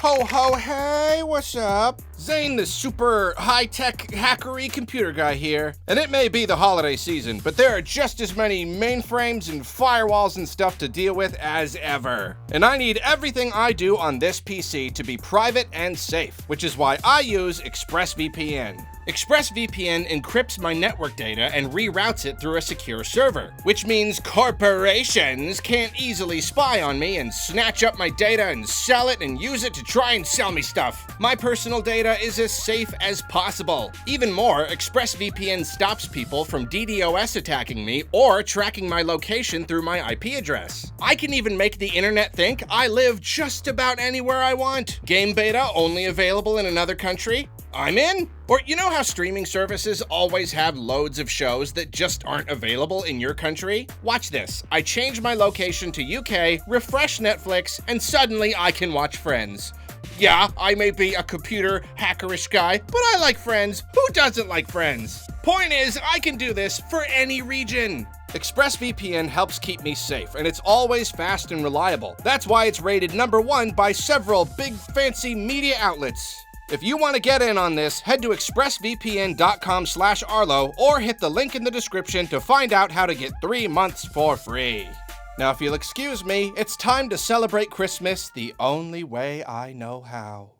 Ho ho hey, what's up? Zane, the super high-tech hackery computer guy here. And it may be the holiday season, but there are just as many mainframes and firewalls and stuff to deal with as ever. And I need everything I do on this PC to be private and safe, which is why I use ExpressVPN. ExpressVPN encrypts my network data and reroutes it through a secure server, which means corporations can't easily spy on me and snatch up my data and sell it and use it to try and sell me stuff. My personal data is as safe as possible. Even more, ExpressVPN stops people from DDoS attacking me or tracking my location through my IP address. I can even make the internet think I live just about anywhere I want. Game beta only available in another country? I'm in. Or you know how streaming services always have loads of shows that just aren't available in your country? Watch this. I change my location to UK, refresh Netflix, and suddenly I can watch Friends. Yeah, I may be a computer hackerish guy, but I like Friends. Who doesn't like Friends? Point is, I can do this for any region. ExpressVPN helps keep me safe, and it's always fast and reliable. That's why it's rated #1 by several big fancy media outlets. If you want to get in on this, head to expressvpn.com/Arlo or hit the link in the description to find out how to get 3 months for free. Now, if you'll excuse me, it's time to celebrate Christmas the only way I know how.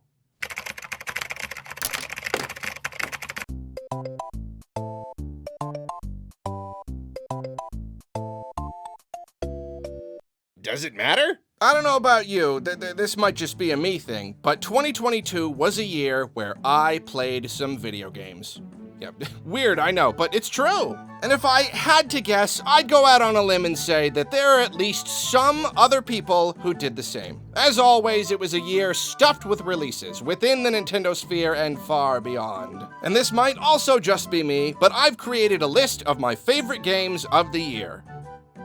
Does it matter? I don't know about you, this might just be a me thing, but 2022 was a year where I played some video games. Yeah, weird, I know, but it's true. And if I had to guess, I'd go out on a limb and say that there are at least some other people who did the same. As always, it was a year stuffed with releases within the Nintendo sphere and far beyond. And this might also just be me, but I've created a list of my favorite games of the year.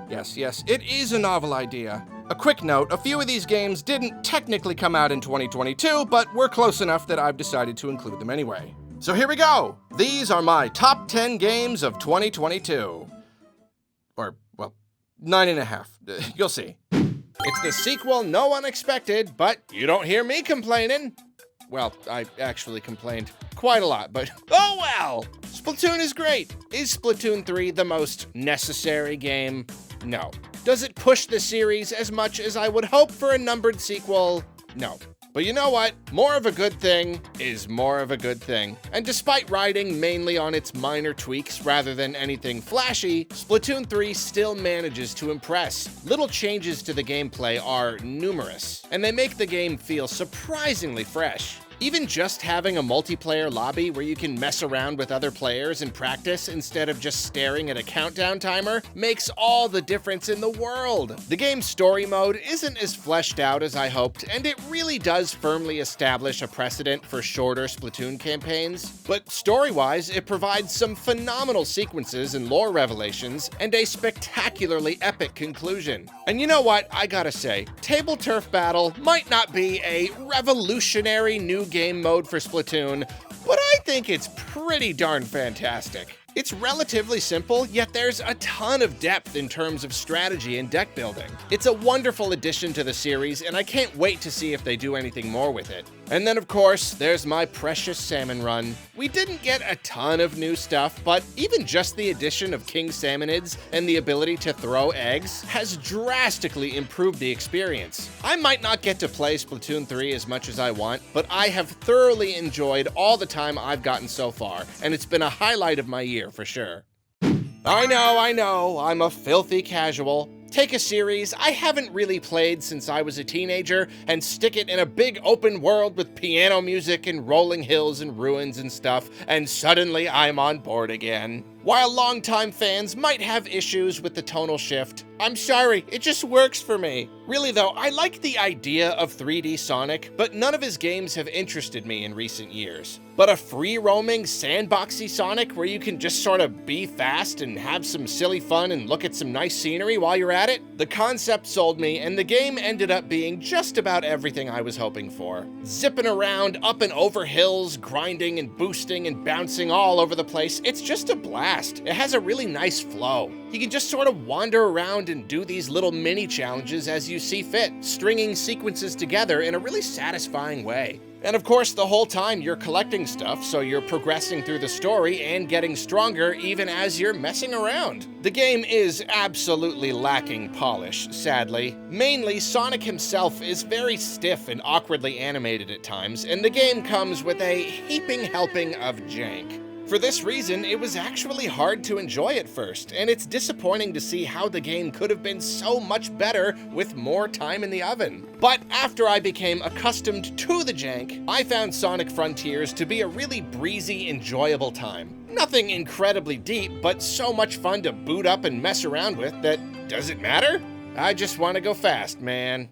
Yes, it is a novel idea. A quick note, a few of these games didn't technically come out in 2022, but were close enough that I've decided to include them anyway. So here we go. These are my top 10 games of 2022. Or, well, 9.5. You'll see. It's the sequel no one expected, but you don't hear me complaining. Well, I actually complained quite a lot, but oh well! Splatoon is great. Is Splatoon 3 the most necessary game? No. Does it push the series as much as I would hope for a numbered sequel? No. But you know what? More of a good thing is more of a good thing. And despite riding mainly on its minor tweaks rather than anything flashy, Splatoon 3 still manages to impress. Little changes to the gameplay are numerous, and they make the game feel surprisingly fresh. Even just having a multiplayer lobby where you can mess around with other players and practice instead of just staring at a countdown timer makes all the difference in the world. The game's story mode isn't as fleshed out as I hoped, and it really does firmly establish a precedent for shorter Splatoon campaigns. But story-wise, it provides some phenomenal sequences and lore revelations, and a spectacularly epic conclusion. And you know what? I gotta say, Table Turf Battle might not be a revolutionary new game mode for Splatoon, but I think it's pretty darn fantastic. It's relatively simple, yet there's a ton of depth in terms of strategy and deck building. It's a wonderful addition to the series, and I can't wait to see if they do anything more with it. And then, of course, there's my precious Salmon Run. We didn't get a ton of new stuff, but even just the addition of King Salmonids and the ability to throw eggs has drastically improved the experience. I might not get to play Splatoon 3 as much as I want, but I have thoroughly enjoyed all the time I've gotten so far, and it's been a highlight of my year for sure. I know, I'm a filthy casual. Take a series I haven't really played since I was a teenager and stick it in a big open world with piano music and rolling hills and ruins and stuff, and suddenly I'm on board again. While longtime fans might have issues with the tonal shift, I'm sorry, it just works for me. Really though, I like the idea of 3D Sonic, but none of his games have interested me in recent years. But a free-roaming, sandboxy Sonic where you can just sort of be fast and have some silly fun and look at some nice scenery while you're at it? The concept sold me, and the game ended up being just about everything I was hoping for. Zipping around up and over hills, grinding and boosting and bouncing all over the place, it's just a blast. It has a really nice flow. You can just sort of wander around and do these little mini challenges as you see fit, stringing sequences together in a really satisfying way. And of course, the whole time you're collecting stuff, so you're progressing through the story and getting stronger even as you're messing around. The game is absolutely lacking polish, sadly. Mainly, Sonic himself is very stiff and awkwardly animated at times, and the game comes with a heaping helping of jank. For this reason, it was actually hard to enjoy at first, and it's disappointing to see how the game could have been so much better with more time in the oven. But after I became accustomed to the jank, I found Sonic Frontiers to be a really breezy, enjoyable time. Nothing incredibly deep, but so much fun to boot up and mess around with that, does it matter? I just want to go fast, man.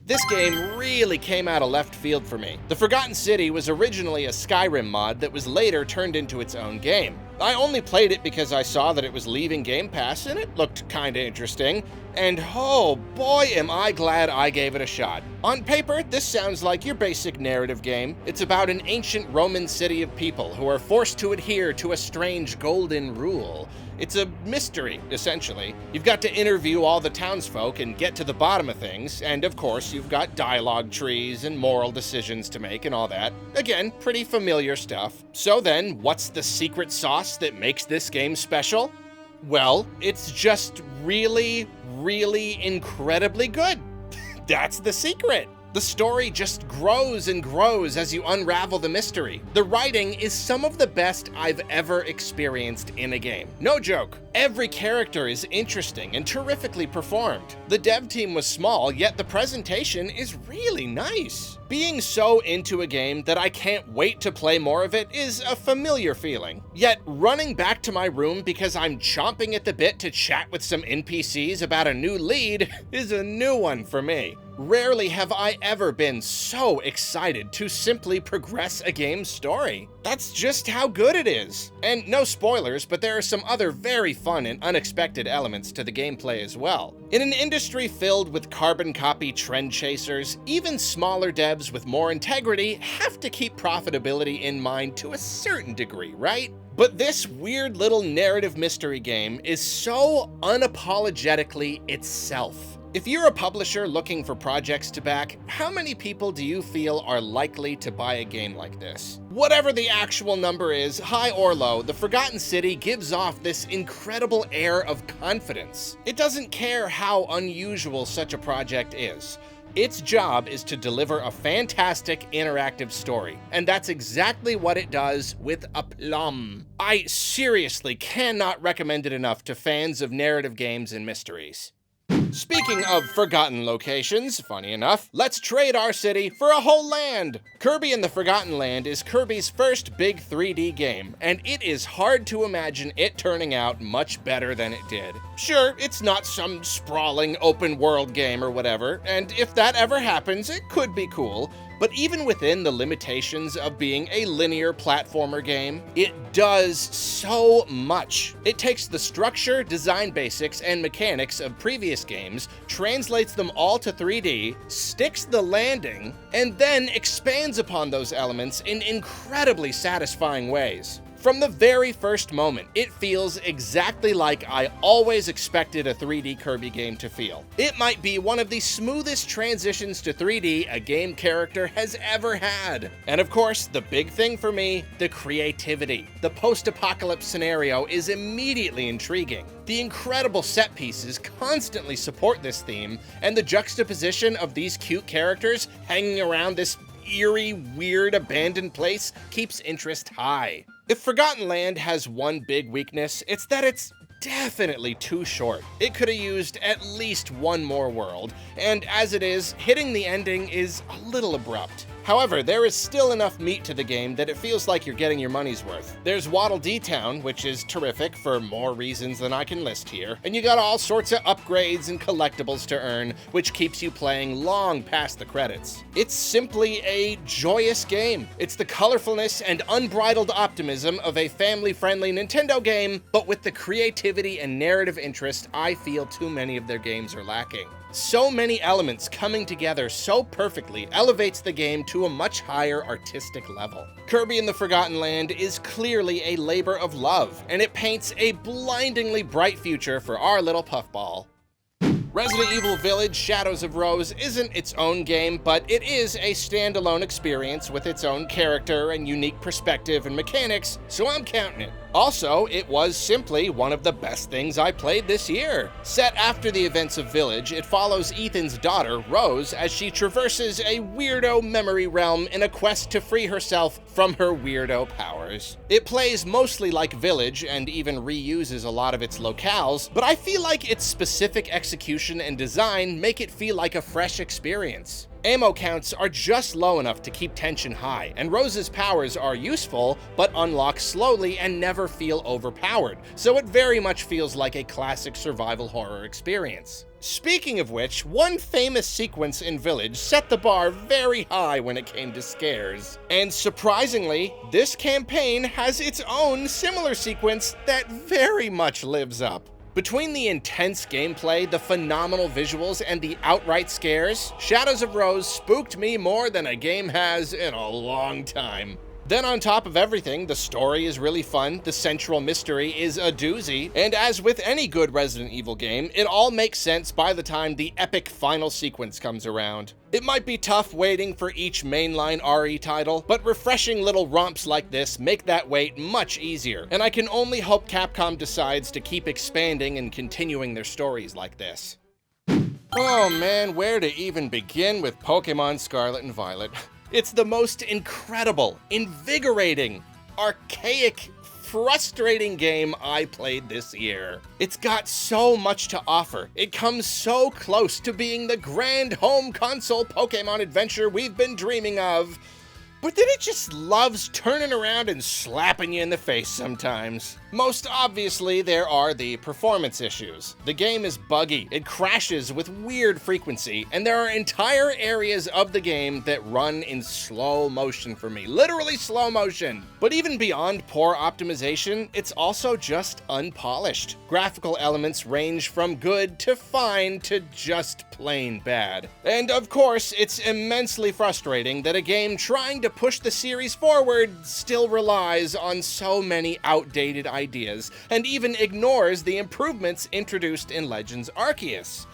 This game really came out of left field for me. The Forgotten City was originally a Skyrim mod that was later turned into its own game. I only played it because I saw that it was leaving Game Pass and it looked kinda interesting, and oh boy am I glad I gave it a shot. On paper, this sounds like your basic narrative game. It's about an ancient Roman city of people who are forced to adhere to a strange golden rule. It's a mystery, essentially. You've got to interview all the townsfolk and get to the bottom of things, and of course you've got dialogue trees and moral decisions to make and all that. Again, pretty familiar stuff. So then, what's the secret sauce that makes this game special? Well, it's just really, really incredibly good. That's the secret. The story just grows and grows as you unravel the mystery. The writing is some of the best I've ever experienced in a game. No joke. Every character is interesting and terrifically performed. The dev team was small, yet the presentation is really nice. Being so into a game that I can't wait to play more of it is a familiar feeling. Yet running back to my room because I'm chomping at the bit to chat with some NPCs about a new lead is a new one for me. Rarely have I ever been so excited to simply progress a game's story. That's just how good it is. And no spoilers, but there are some other very fun and unexpected elements to the gameplay as well. In an industry filled with carbon copy trend chasers, even smaller devs with more integrity have to keep profitability in mind to a certain degree, right? But this weird little narrative mystery game is so unapologetically itself. If you're a publisher looking for projects to back, how many people do you feel are likely to buy a game like this? Whatever the actual number is, high or low, The Forgotten City gives off this incredible air of confidence. It doesn't care how unusual such a project is. Its job is to deliver a fantastic interactive story, and that's exactly what it does with aplomb. I seriously cannot recommend it enough to fans of narrative games and mysteries. Speaking of forgotten locations, funny enough, let's trade our city for a whole land! Kirby and the Forgotten Land is Kirby's first big 3D game, and it is hard to imagine it turning out much better than it did. Sure, it's not some sprawling open world game or whatever, and if that ever happens, it could be cool. But even within the limitations of being a linear platformer game, it does so much. It takes the structure, design basics, and mechanics of previous games, translates them all to 3D, sticks the landing, and then expands upon those elements in incredibly satisfying ways. From the very first moment, it feels exactly like I always expected a 3D Kirby game to feel. It might be one of the smoothest transitions to 3D a game character has ever had. And of course, the big thing for me, the creativity. The post-apocalypse scenario is immediately intriguing. The incredible set pieces constantly support this theme, and the juxtaposition of these cute characters hanging around this eerie, weird, abandoned place keeps interest high. If Forgotten Land has one big weakness, it's that it's definitely too short. It could have used at least one more world, and as it is, hitting the ending is a little abrupt. However, there is still enough meat to the game that it feels like you're getting your money's worth. There's Waddle Dee Town, which is terrific for more reasons than I can list here, and you got all sorts of upgrades and collectibles to earn, which keeps you playing long past the credits. It's simply a joyous game. It's the colorfulness and unbridled optimism of a family-friendly Nintendo game, but with the creativity and narrative interest I feel too many of their games are lacking. So many elements coming together so perfectly elevates the game to a much higher artistic level. Kirby in the Forgotten Land is clearly a labor of love, and it paints a blindingly bright future for our little puffball. Resident Evil Village Shadows of Rose isn't its own game, but it is a standalone experience with its own character and unique perspective and mechanics, so I'm counting it. Also, it was simply one of the best things I played this year. Set after the events of Village, it follows Ethan's daughter, Rose, as she traverses a weirdo memory realm in a quest to free herself from her weirdo powers. It plays mostly like Village and even reuses a lot of its locales, but I feel like its specific execution and design make it feel like a fresh experience. Ammo counts are just low enough to keep tension high, and Rose's powers are useful, but unlock slowly and never feel overpowered, so it very much feels like a classic survival horror experience. Speaking of which, one famous sequence in Village set the bar very high when it came to scares. And surprisingly, this campaign has its own similar sequence that very much lives up. Between the intense gameplay, the phenomenal visuals, and the outright scares, Shadows of Rose spooked me more than a game has in a long time. Then on top of everything, the story is really fun, the central mystery is a doozy, and as with any good Resident Evil game, it all makes sense by the time the epic final sequence comes around. It might be tough waiting for each mainline RE title, but refreshing little romps like this make that wait much easier, and I can only hope Capcom decides to keep expanding and continuing their stories like this. Oh man, where to even begin with Pokémon Scarlet and Violet? It's the most incredible, invigorating, archaic, frustrating game I played this year. It's got so much to offer. It comes so close to being the grand home console Pokémon adventure we've been dreaming of. But then it just loves turning around and slapping you in the face sometimes. Most obviously, there are the performance issues. The game is buggy, it crashes with weird frequency, and there are entire areas of the game that run in slow motion for me, literally slow motion. But even beyond poor optimization, it's also just unpolished. Graphical elements range from good to fine to just plain bad. And of course, it's immensely frustrating that a game trying to push the series forward still relies on so many outdated ideas and even ignores the improvements introduced in Legends Arceus.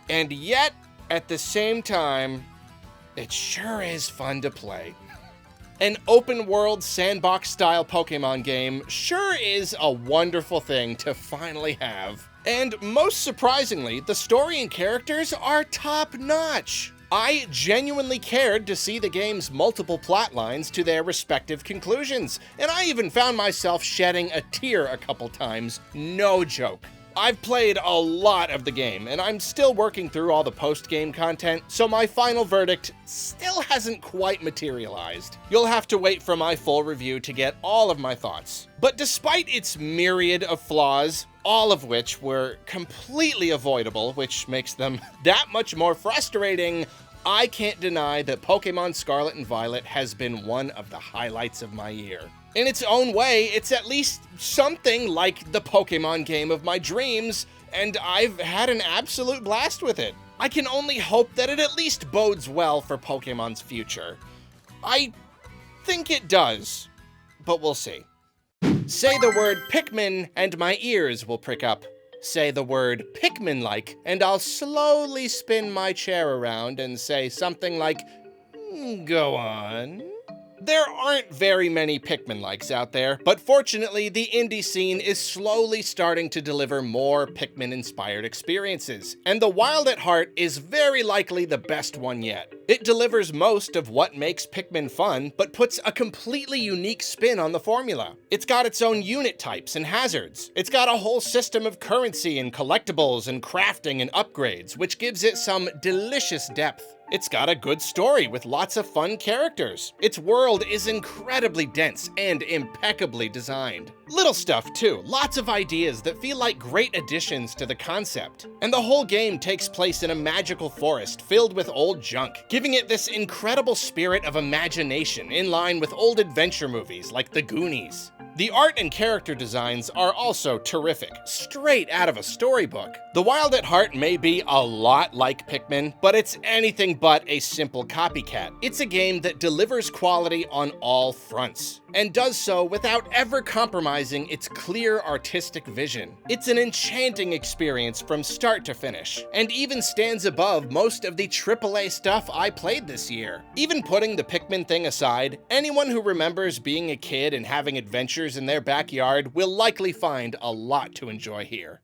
And yet, at the same time, it sure is fun to play. An open-world sandbox-style Pokémon game sure is a wonderful thing to finally have. And most surprisingly, the story and characters are top-notch. I genuinely cared to see the game's multiple plot lines to their respective conclusions, and I even found myself shedding a tear a couple times, no joke. I've played a lot of the game, and I'm still working through all the post-game content, so my final verdict still hasn't quite materialized. You'll have to wait for my full review to get all of my thoughts. But despite its myriad of flaws, all of which were completely avoidable, which makes them that much more frustrating, I can't deny that Pokémon Scarlet and Violet has been one of the highlights of my year. In its own way, it's at least something like the Pokémon game of my dreams, and I've had an absolute blast with it. I can only hope that it at least bodes well for Pokémon's future. I think it does, but we'll see. Say the word Pikmin and my ears will prick up. Say the word Pikmin-like and I'll slowly spin my chair around and say something like, go on. There aren't very many Pikmin-likes out there, but fortunately the indie scene is slowly starting to deliver more Pikmin-inspired experiences, and The Wild at Heart is very likely the best one yet. It delivers most of what makes Pikmin fun, but puts a completely unique spin on the formula. It's got its own unit types and hazards. It's got a whole system of currency and collectibles and crafting and upgrades, which gives it some delicious depth. It's got a good story with lots of fun characters. Its world is incredibly dense and impeccably designed. Little stuff too, lots of ideas that feel like great additions to the concept. And the whole game takes place in a magical forest filled with old junk, giving it this incredible spirit of imagination in line with old adventure movies like The Goonies. The art and character designs are also terrific, straight out of a storybook. The Wild at Heart may be a lot like Pikmin, but it's anything but a simple copycat. It's a game that delivers quality on all fronts, and does so without ever compromising its clear artistic vision. It's an enchanting experience from start to finish, and even stands above most of the AAA stuff I played this year. Even putting the Pikmin thing aside, anyone who remembers being a kid and having adventures in their backyard will likely find a lot to enjoy here.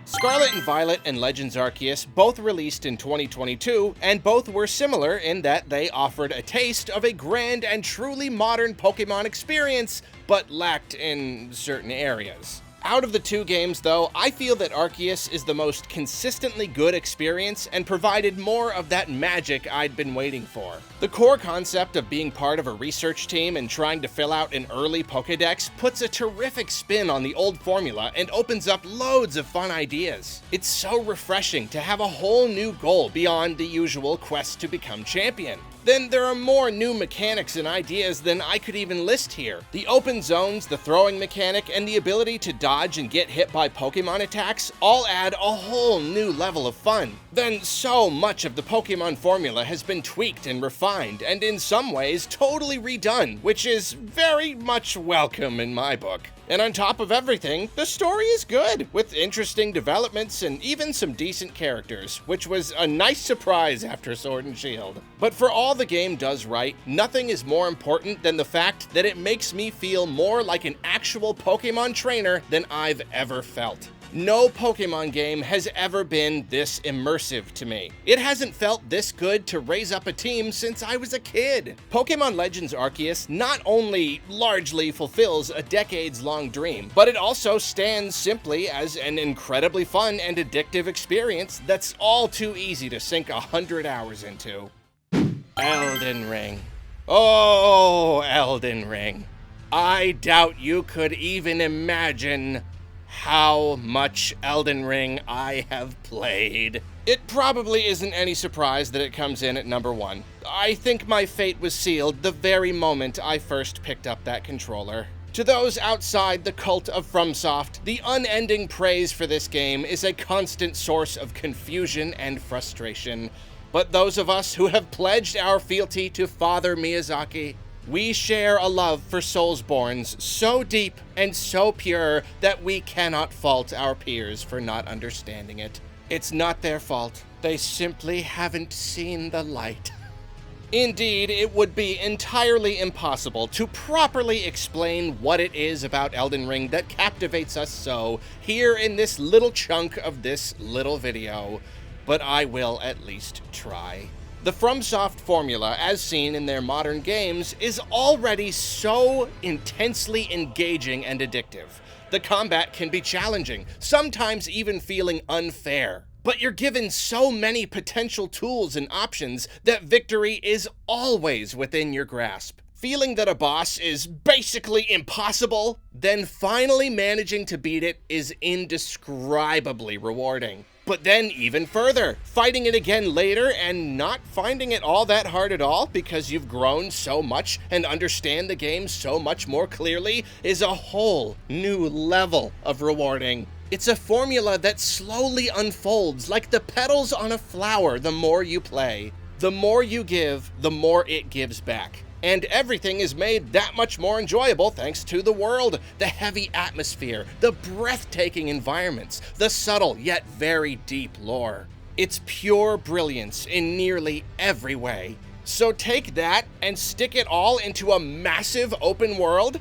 Scarlet and Violet and Legends Arceus both released in 2022, and both were similar in that they offered a taste of a grand and truly modern Pokémon experience, but lacked in certain areas. Out of the two games, though, I feel that Arceus is the most consistently good experience and provided more of that magic I'd been waiting for. The core concept of being part of a research team and trying to fill out an early Pokédex puts a terrific spin on the old formula and opens up loads of fun ideas. It's so refreshing to have a whole new goal beyond the usual quest to become champion. Then there are more new mechanics and ideas than I could even list here. The open zones, the throwing mechanic, and the ability to dodge and get hit by Pokemon attacks all add a whole new level of fun. Then so much of the Pokemon formula has been tweaked and refined, and in some ways totally redone, which is very much welcome in my book. And on top of everything, the story is good, with interesting developments and even some decent characters, which was a nice surprise after Sword and Shield. But for all the game does right, nothing is more important than the fact that it makes me feel more like an actual Pokemon trainer than I've ever felt. No Pokemon game has ever been this immersive to me. It hasn't felt this good to raise up a team since I was a kid. Pokemon Legends Arceus not only largely fulfills a decades-long dream, but it also stands simply as an incredibly fun and addictive experience that's all too easy to sink 100 hours into. Elden Ring. Oh, Elden Ring. I doubt you could even imagine how much Elden Ring I have played. It probably isn't any surprise that it comes in at number 1. I think my fate was sealed the very moment I first picked up that controller. To those outside the cult of FromSoft, the unending praise for this game is a constant source of confusion and frustration. But those of us who have pledged our fealty to Father Miyazaki, we share a love for Soulsborns so deep and so pure that we cannot fault our peers for not understanding it. It's not their fault. They simply haven't seen the light. Indeed, it would be entirely impossible to properly explain what it is about Elden Ring that captivates us so here in this little chunk of this little video, but I will at least try. The FromSoft formula, as seen in their modern games, is already so intensely engaging and addictive. The combat can be challenging, sometimes even feeling unfair. But you're given so many potential tools and options that victory is always within your grasp. Feeling that a boss is basically impossible, then finally managing to beat it is indescribably rewarding. But then even further, fighting it again later and not finding it all that hard at all because you've grown so much and understand the game so much more clearly is a whole new level of rewarding. It's a formula that slowly unfolds like the petals on a flower the more you play. The more you give, the more it gives back. And everything is made that much more enjoyable thanks to the world, the heavy atmosphere, the breathtaking environments, the subtle yet very deep lore. It's pure brilliance in nearly every way. So take that and stick it all into a massive open world?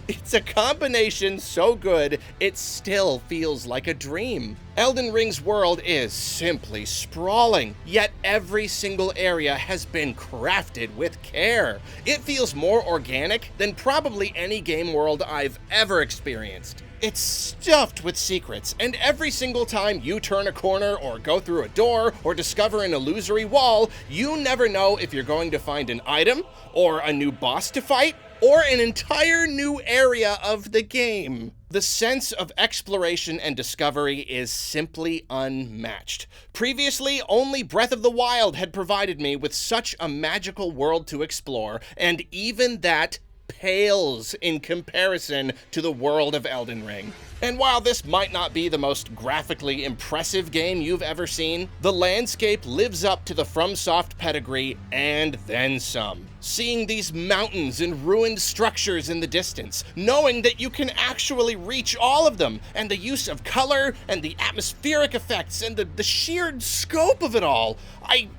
It's a combination so good, it still feels like a dream. Elden Ring's world is simply sprawling, yet every single area has been crafted with care. It feels more organic than probably any game world I've ever experienced. It's stuffed with secrets, and every single time you turn a corner or go through a door or discover an illusory wall, you never know if you're going to find an item, or a new boss to fight, or an entire new area of the game. The sense of exploration and discovery is simply unmatched. Previously, only Breath of the Wild had provided me with such a magical world to explore, and even that pales in comparison to the world of Elden Ring. And while this might not be the most graphically impressive game you've ever seen, the landscape lives up to the FromSoft pedigree and then some. Seeing these mountains and ruined structures in the distance, knowing that you can actually reach all of them, and the use of color and the atmospheric effects and the sheer scope of it all, I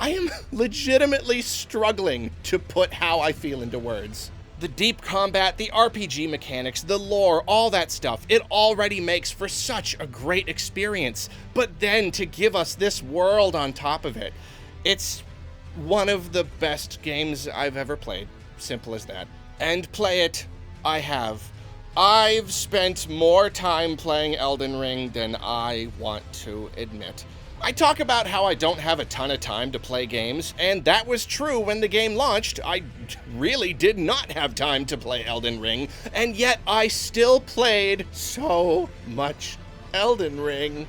am legitimately struggling to put how I feel into words. The deep combat, the RPG mechanics, the lore, all that stuff, it already makes for such a great experience. But then to give us this world on top of it, it's one of the best games I've ever played. Simple as that. And play it, I have. I've spent more time playing Elden Ring than I want to admit. I talk about how I don't have a ton of time to play games, and that was true when the game launched. I really did not have time to play Elden Ring, and yet I still played so much Elden Ring.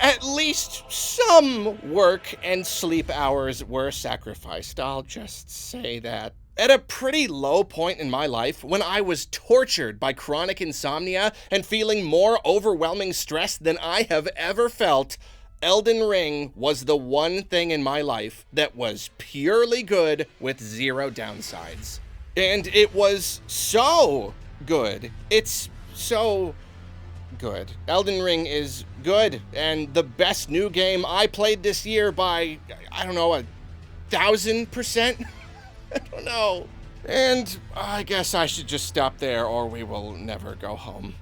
At least some work and sleep hours were sacrificed, I'll just say that. At a pretty low point in my life, when I was tortured by chronic insomnia and feeling more overwhelming stress than I have ever felt, Elden Ring was the one thing in my life that was purely good with zero downsides. And it was so good. It's so good. Elden Ring is good, and the best new game I played this year by, I don't know, 1,000%? I don't know. And I guess I should just stop there or we will never go home.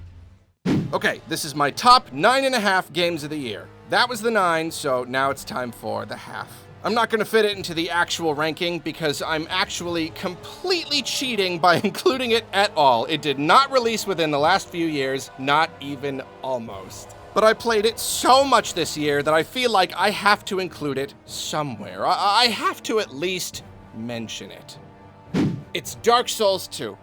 Okay, this is my top 9.5 games of the year. That was the 9, so now it's time for the half. I'm not gonna fit it into the actual ranking because I'm actually completely cheating by including it at all. It did not release within the last few years, not even almost. But I played it so much this year that I feel like I have to include it somewhere. I have to at least mention it. It's Dark Souls 2.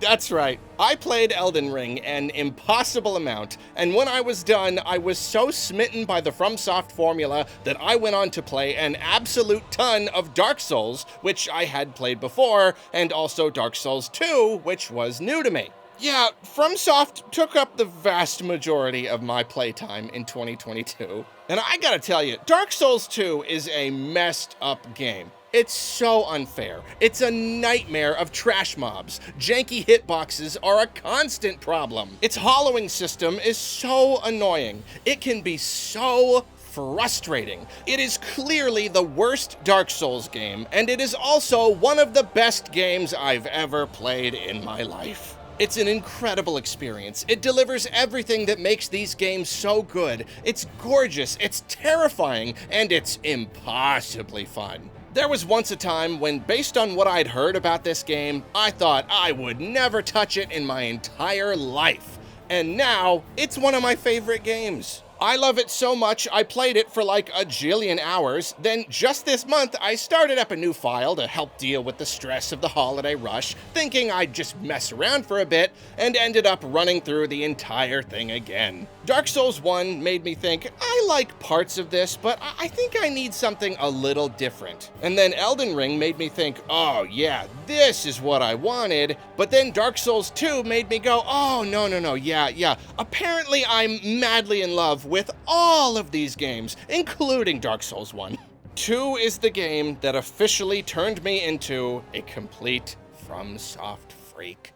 That's right, I played Elden Ring an impossible amount, and when I was done, I was so smitten by the FromSoft formula that I went on to play an absolute ton of Dark Souls, which I had played before, and also Dark Souls 2, which was new to me. Yeah, FromSoft took up the vast majority of my playtime in 2022. And I gotta tell you, Dark Souls 2 is a messed up game. It's so unfair. It's a nightmare of trash mobs. Janky hitboxes are a constant problem. Its hollowing system is so annoying. It can be so frustrating. It is clearly the worst Dark Souls game, and it is also one of the best games I've ever played in my life. It's an incredible experience. It delivers everything that makes these games so good. It's gorgeous, it's terrifying, and it's impossibly fun. There was once a time when, based on what I'd heard about this game, I thought I would never touch it in my entire life. And now, it's one of my favorite games. I love it so much, I played it for like a jillion hours. Then just this month, I started up a new file to help deal with the stress of the holiday rush, thinking I'd just mess around for a bit, and ended up running through the entire thing again. Dark Souls 1 made me think, I like parts of this, but I think I need something a little different. And then Elden Ring made me think, oh yeah, this is what I wanted. But then Dark Souls 2 made me go, oh no, yeah. Apparently I'm madly in love with all of these games, including Dark Souls 1. 2 is the game that officially turned me into a complete FromSoft freak.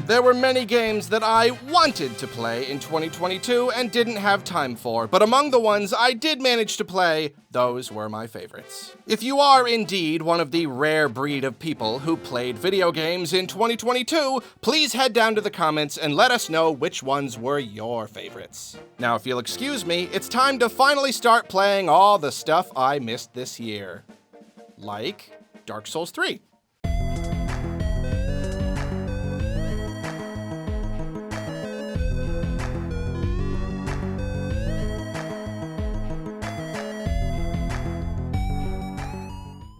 There were many games that I wanted to play in 2022 and didn't have time for, but among the ones I did manage to play, those were my favorites. If you are indeed one of the rare breed of people who played video games in 2022, please head down to the comments and let us know which ones were your favorites. Now, if you'll excuse me, it's time to finally start playing all the stuff I missed this year. Like Dark Souls 3.